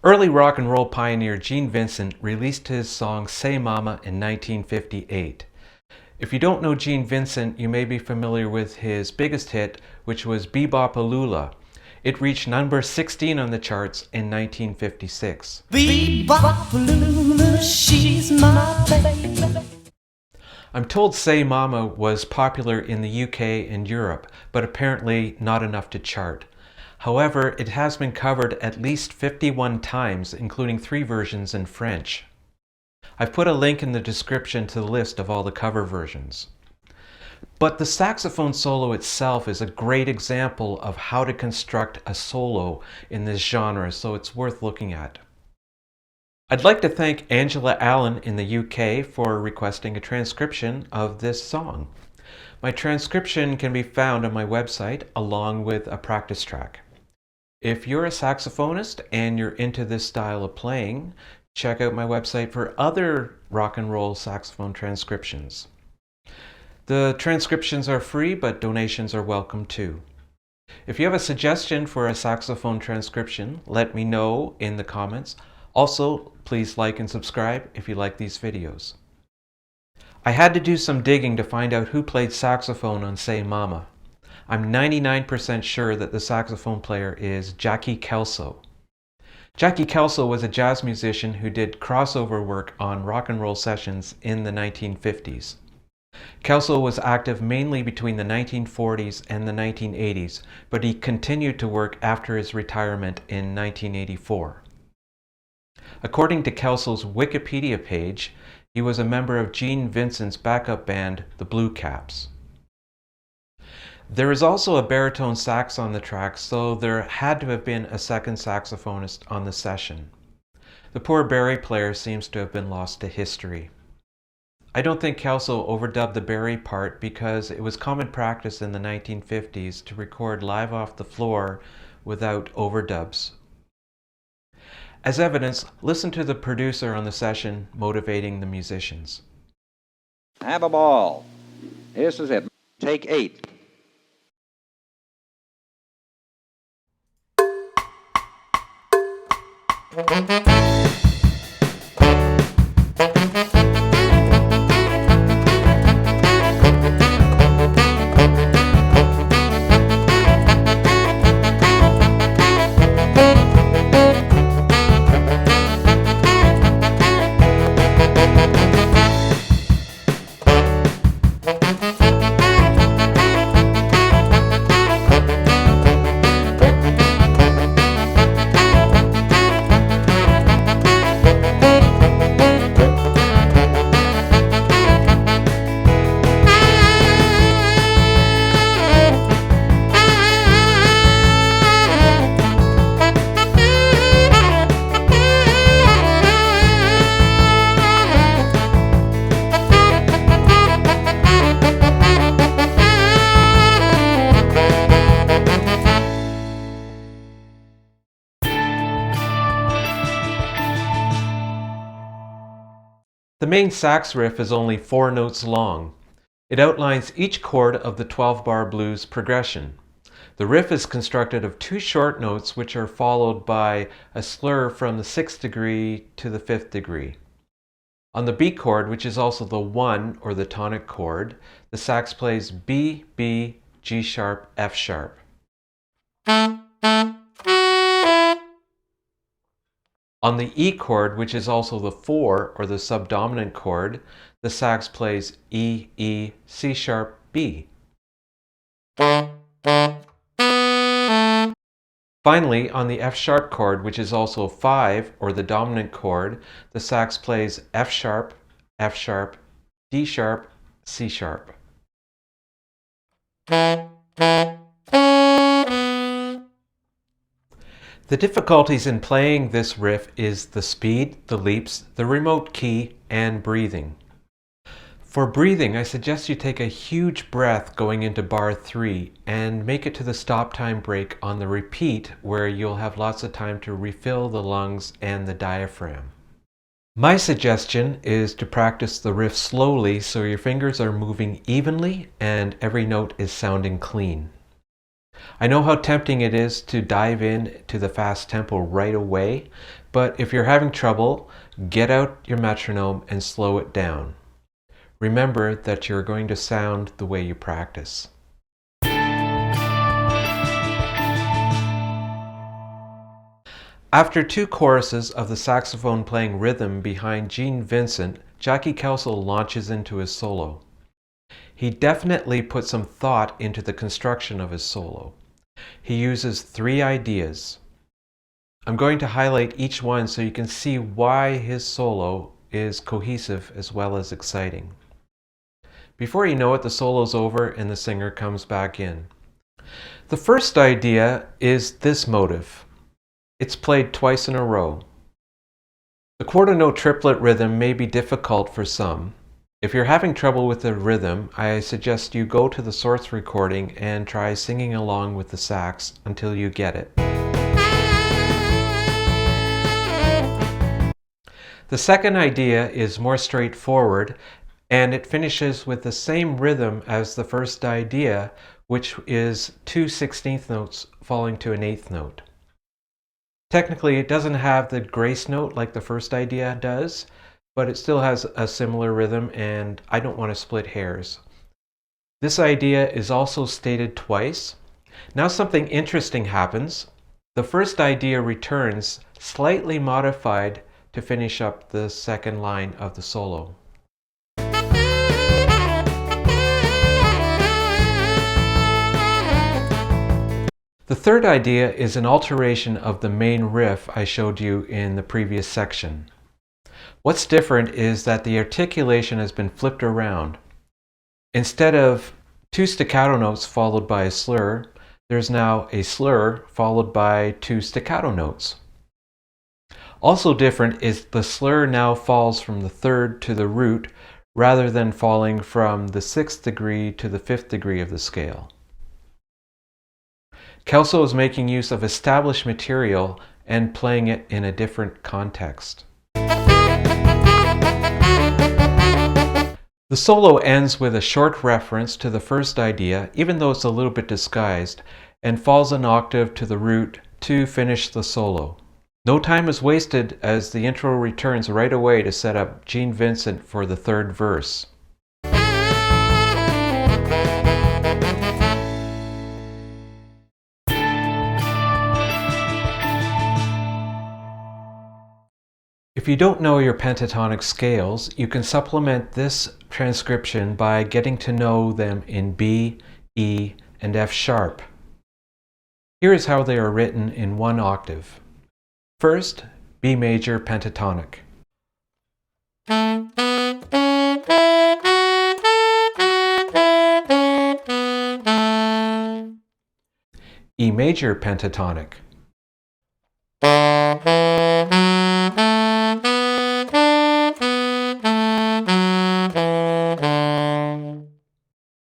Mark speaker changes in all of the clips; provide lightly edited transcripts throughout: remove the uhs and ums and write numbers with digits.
Speaker 1: Early rock and roll pioneer Gene Vincent released his song Say Mama in 1958. If you don't know Gene Vincent, you may be familiar with his biggest hit, which was Bebop-A-Lula. It reached number 16 on the charts in 1956.
Speaker 2: Bebop-A-Lula, she's my baby.
Speaker 1: I'm told Say Mama was popular in the UK and Europe, but apparently not enough to chart. However, it has been covered at least 51 times, including 3 versions in French. I've put a link in the description to the list of all the cover versions. But the saxophone solo itself is a great example of how to construct a solo in this genre, so it's worth looking at. I'd like to thank Angela Allen in the UK for requesting a transcription of this song. My transcription can be found on my website along with a practice track. If you're a saxophonist and you're into this style of playing, check out my website for other rock and roll saxophone transcriptions. The transcriptions are free, but donations are welcome too. If you have a suggestion for a saxophone transcription, let me know in the comments. Also, please like and subscribe if you like these videos. I had to do some digging to find out who played saxophone on Say Mama. I'm 99% sure that the saxophone player is Jackie Kelso. Jackie Kelso was a jazz musician who did crossover work on rock and roll sessions in the 1950s. Kelso was active mainly between the 1940s and the 1980s, but he continued to work after his retirement in 1984. According to Kelso's Wikipedia page, he was a member of Gene Vincent's backup band, the Blue Caps. There is also a baritone sax on the track, so there had to have been a second saxophonist on the session. The poor bari player seems to have been lost to history. I don't think Kelso overdubbed the bari part because it was common practice in the 1950s to record live off the floor without overdubs. As evidence, listen to the producer on the session motivating the musicians.
Speaker 3: Have a ball. This is it. Take 8.
Speaker 1: The main sax riff is only 4 notes long. It outlines each chord of the 12-bar blues progression. The riff is constructed of 2 short notes which are followed by a slur from the 6th degree to the 5th degree. On the B chord, which is also the 1 or the tonic chord, the sax plays B, B, G sharp, F sharp. On the E chord, which is also the 4 or the subdominant chord, the sax plays E, E, C sharp, B. Finally, on the F sharp chord, which is also 5 or the dominant chord, the sax plays F sharp, D sharp, C sharp. The difficulties in playing this riff is the speed, the leaps, the remote key, and breathing. For breathing, I suggest you take a huge breath going into bar 3 and make it to the stop time break on the repeat where you'll have lots of time to refill the lungs and the diaphragm. My suggestion is to practice the riff slowly so your fingers are moving evenly and every note is sounding clean. I know how tempting it is to dive in to the fast tempo right away, but if you're having trouble, get out your metronome and slow it down. Remember that you're going to sound the way you practice. After two choruses of the saxophone playing rhythm behind Gene Vincent, Jackie Kelso launches into his solo. He definitely put some thought into the construction of his solo. He uses 3 ideas. I'm going to highlight each one so you can see why his solo is cohesive as well as exciting. Before you know it, the solo's over and the singer comes back in. The first idea is this motive. It's played twice in a row. The quarter note triplet rhythm may be difficult for some. If you're having trouble with the rhythm, I suggest you go to the source recording and try singing along with the sax until you get it. The second idea is more straightforward, and it finishes with the same rhythm as the first idea, which is 2 16th notes falling to an 8th note. Technically, it doesn't have the grace note like the first idea does, but it still has a similar rhythm, and I don't want to split hairs. This idea is also stated twice. Now something interesting happens. The first idea returns, slightly modified to finish up the second line of the solo. The third idea is an alteration of the main riff I showed you in the previous section. What's different is that the articulation has been flipped around. Instead of 2 staccato notes followed by a slur, there's now a slur followed by 2 staccato notes. Also different is the slur now falls from the 3rd to the root rather than falling from the 6th degree to the 5th degree of the scale. Kelso is making use of established material and playing it in a different context. The solo ends with a short reference to the first idea, even though it's a little bit disguised, and falls an octave to the root to finish the solo. No time is wasted as the intro returns right away to set up Gene Vincent for the 3rd verse. If you don't know your pentatonic scales, you can supplement this transcription by getting to know them in B, E, and F sharp. Here is how they are written in 1 octave. First, B major pentatonic. E major pentatonic.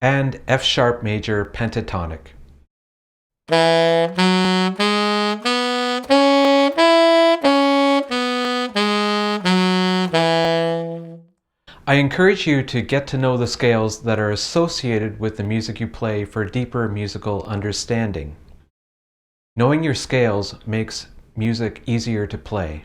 Speaker 1: And F sharp major pentatonic. I encourage you to get to know the scales that are associated with the music you play for deeper musical understanding. Knowing your scales makes music easier to play.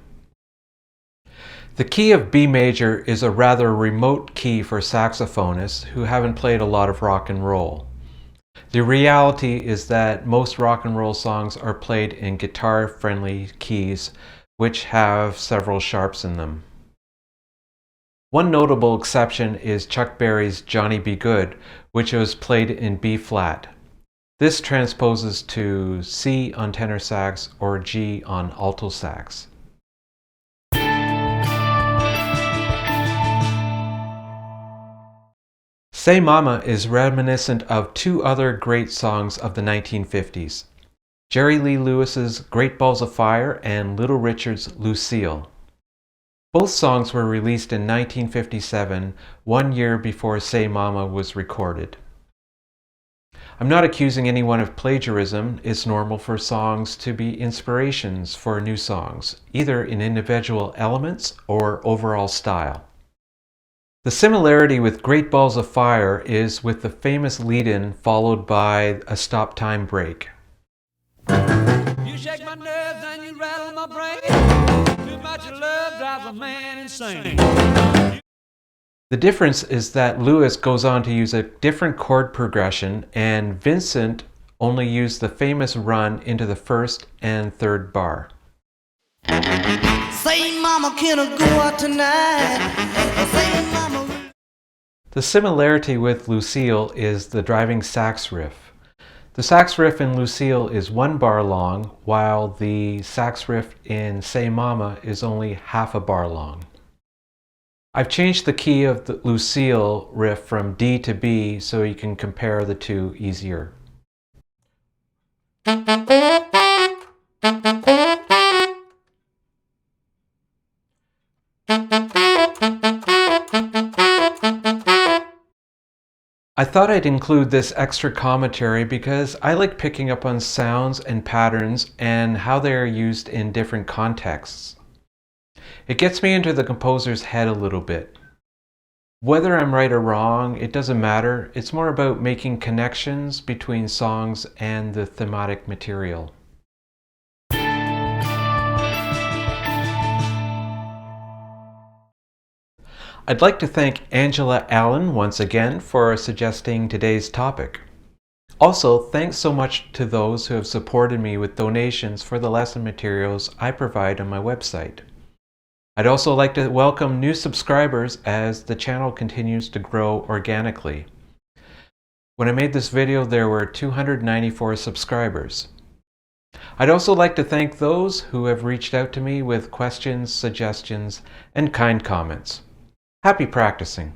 Speaker 1: The key of B major is a rather remote key for saxophonists who haven't played a lot of rock and roll. The reality is that most rock and roll songs are played in guitar-friendly keys, which have several sharps in them. One notable exception is Chuck Berry's Johnny B. Goode, which was played in B flat. This transposes to C on tenor sax or G on alto sax. Say Mama is reminiscent of 2 other great songs of the 1950s, Jerry Lee Lewis's Great Balls of Fire and Little Richard's Lucille. Both songs were released in 1957, 1 year before Say Mama was recorded. I'm not accusing anyone of plagiarism. It's normal for songs to be inspirations for new songs, either in individual elements or overall style. The similarity with Great Balls of Fire is with the famous lead-in followed by a stop time break.
Speaker 4: You shake my nerves and you rattle my brain. Too much love drives a man insane.
Speaker 1: The difference is that Lewis goes on to use a different chord progression, and Vincent only used the famous run into the first and third bar.
Speaker 2: Say, mama, can I go out tonight? Say, mama.
Speaker 1: The similarity with Lucille is the driving sax riff. The sax riff in Lucille is 1 bar long, while the sax riff in Say Mama is only half a bar long. I've changed the key of the Lucille riff from D to B so you can compare the two easier. I thought I'd include this extra commentary because I like picking up on sounds and patterns and how they are used in different contexts. It gets me into the composer's head a little bit. Whether I'm right or wrong, it doesn't matter. It's more about making connections between songs and the thematic material. I'd like to thank Angela Allen once again for suggesting today's topic. Also, thanks so much to those who have supported me with donations for the lesson materials I provide on my website. I'd also like to welcome new subscribers as the channel continues to grow organically. When I made this video, there were 294 subscribers. I'd also like to thank those who have reached out to me with questions, suggestions, and kind comments. Happy practicing!